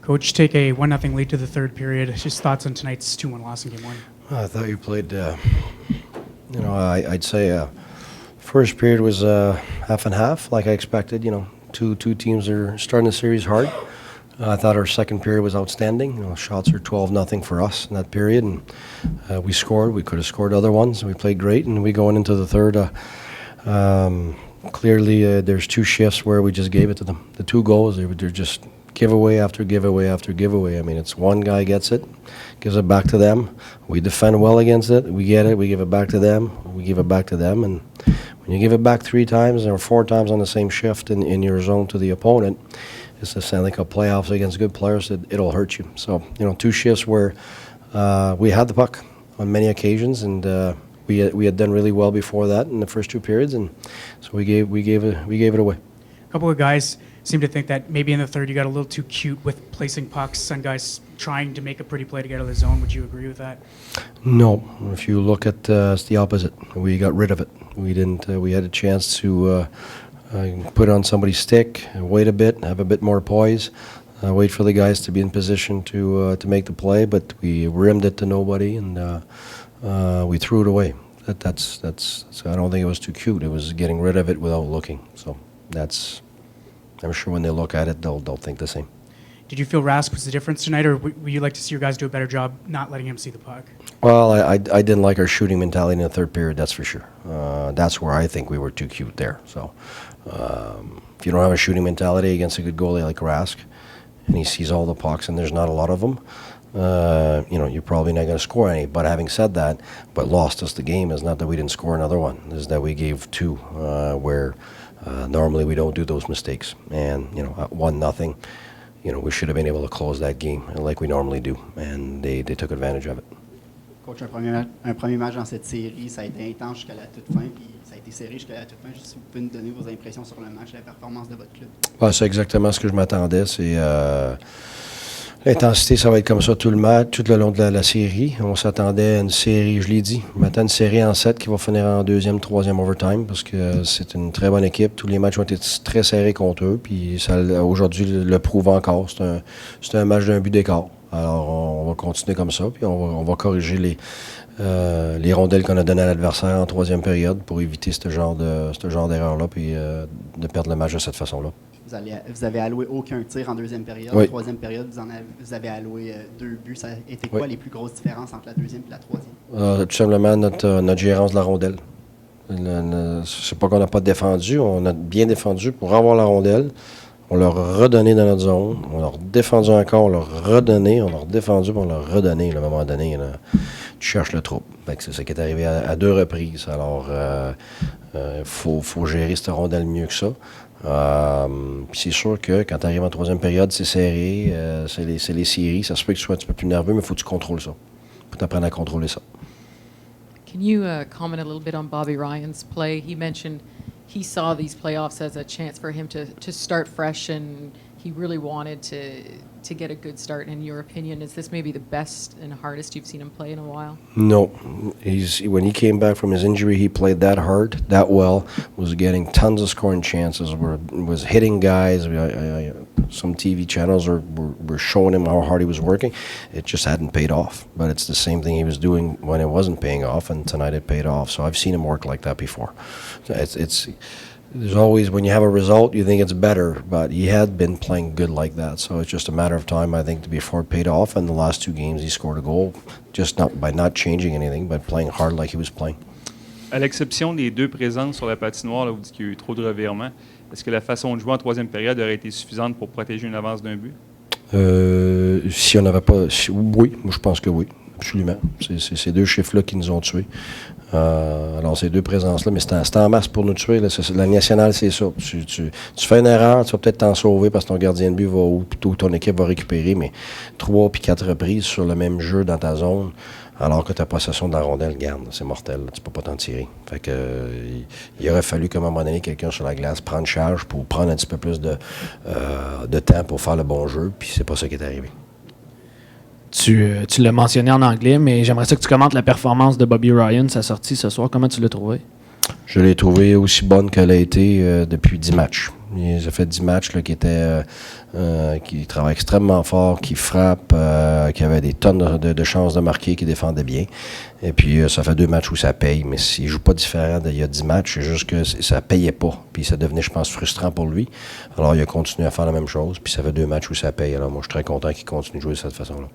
Coach, take a 1-0 lead to the third period. Just thoughts on tonight's 2-1 loss in Game 1? I thought you played, I'd say first period was half and half, like I expected. Two teams are starting the series hard. I thought our second period was outstanding. Shots are 12-0 for us in that period, and we scored. We could have scored other ones. We played great, and we going into the third. Clearly, there's two shifts where we just gave it to them. The two goals, they're just giveaway after giveaway after giveaway. I mean, it's one guy gets it, gives it back to them. We defend well against it. We get it. We give it back to them. We give it back to them. And when you give it back 3 times or 4 times on the same shift in your zone to the opponent, it's the Stanley Cup playoffs against good players. It'll hurt you. So, two shifts where we had the puck on many occasions, and we had done really well before that in the first 2 periods, and so we gave it away. A couple of guys seem to think that maybe in the third you got a little too cute with placing pucks, some guys trying to make a pretty play to get out of the zone. Would you agree with that? No. If you look at it's the opposite. We got rid of it. We didn't. We had a chance to put it on somebody's stick, wait a bit, have a bit more poise, wait for the guys to be in position to make the play, but we rimmed it to nobody, and we threw it away. That's. I don't think it was too cute. It was getting rid of it without looking. So that's. I'm sure when they look at it, they'll think the same. Did you feel Rask was the difference tonight, or would you like to see your guys do a better job not letting him see the puck? Well, I didn't like our shooting mentality in the third period, that's for sure. That's where I think we were too cute there. So if you don't have a shooting mentality against a good goalie like Rask, and he sees all the pucks and there's not a lot of them, you're probably not going to score any. But having said that, what lost us the game is not that we didn't score another one, is that we gave 2 where normally we don't do those mistakes. And, at 1-0, we should have been able to close that game like we normally do, and they took advantage of it. Coach, un premier match dans cette série, ça a été intense jusqu'à la toute fin, puis ça a été serré jusqu'à la toute fin. Juste si vous pouvez nous donner vos impressions sur le match, la performance de votre club. C'est exactement ce que je m'attendais. C'est l'intensité, ça va être comme ça tout le match, tout le long de la série. On s'attendait à une série, je l'ai dit, on m'attend une série en 7 qui va finir en 2e, 3e overtime, parce que c'est une très bonne équipe. Tous les matchs ont été très serrés contre eux, puis aujourd'hui le prouve encore. C'est un match d'un but d'écart. Alors on va continuer comme ça, puis on va corriger les rondelles qu'on a données à l'adversaire en 3e période pour éviter ce genre d'erreur-là, puis de perdre le match de cette façon-là. Vous avez alloué aucun tir en 2e période. Oui. En 3e période, vous avez alloué 2 buts. Ça a été quoi les plus grosses différences entre la 2e et la 3e? Tout simplement notre gérance de la rondelle. C'est pas qu'on n'a pas défendu, on a bien défendu pour avoir la rondelle. On leur a redonné dans notre zone, on leur a défendu encore, on leur a redonné, on leur a défendu, puis on leur a redonné. À un moment donné, tu cherches le trouble. C'est ça qui est arrivé à 2 reprises. Alors, faut gérer cette rondelle mieux que ça. Puis c'est sûr que quand tu arrives en 3e période, c'est serré, c'est les séries, ça se peut que tu sois un petit peu plus nerveux, mais il faut que tu contrôles ça. Il faut t'apprendre à contrôler ça. Can you comment a little bit on Bobby Ryan's play? He mentioned he saw these playoffs as a chance for him to start fresh, and he really wanted to get a good start. In your opinion, is this maybe the best and hardest you've seen him play in a while? No. When he came back from his injury, he played that hard, that well, was getting tons of scoring chances, was hitting guys. Some TV channels were showing him how hard he was working. It just hadn't paid off. But it's the same thing he was doing when it wasn't paying off, and tonight it paid off. So I've seen him work like that before. There's always, when you have a result, you think it's better, but he had been playing good like that. So it's just a matter of time, I think, before it paid off. And the last 2 games, he scored a goal, just not by not changing anything, but playing hard like he was playing. À l'exception des 2 présences sur la patinoire, là, vous dites qu'il y a eu trop de revirements, est-ce que la façon de jouer en 3e période aurait été suffisante pour protéger une avance d'un but? Si on n'avait pas... oui, moi je pense que oui, absolument. C'est ces 2 chiffres-là qui nous ont tués. Alors, ces 2 présences-là, mais c'était en masse pour nous tuer. Là. La nationale, c'est ça. Tu fais une erreur, tu vas peut-être t'en sauver parce que ton gardien de but va ou ton équipe va récupérer, mais 3 puis 4 reprises sur le même jeu dans ta zone, alors que ta possession de la rondelle, garde, c'est mortel. Là, tu peux pas t'en tirer. Fait que il aurait fallu qu'à un moment donné, quelqu'un sur la glace prenne charge pour prendre un petit peu plus de temps pour faire le bon jeu, puis c'est pas ça qui est arrivé. Tu l'as mentionné en anglais, mais j'aimerais ça que tu commentes la performance de Bobby Ryan, sa sortie ce soir. Comment tu l'as trouvé? Je l'ai trouvée aussi bonne qu'elle a été depuis 10 matchs. Il a fait 10 matchs là, qui travaille extrêmement fort, qui frappe, qui avait des tonnes de chances de marquer, qui défendait bien. Et puis, ça fait 2 matchs où ça paye. Mais s'il ne joue pas différent d'il y a 10 matchs, c'est juste que ça ne payait pas. Puis ça devenait, je pense, frustrant pour lui. Alors, il a continué à faire la même chose. Puis ça fait 2 matchs où ça paye. Alors, moi, je suis très content qu'il continue de jouer de cette façon-là.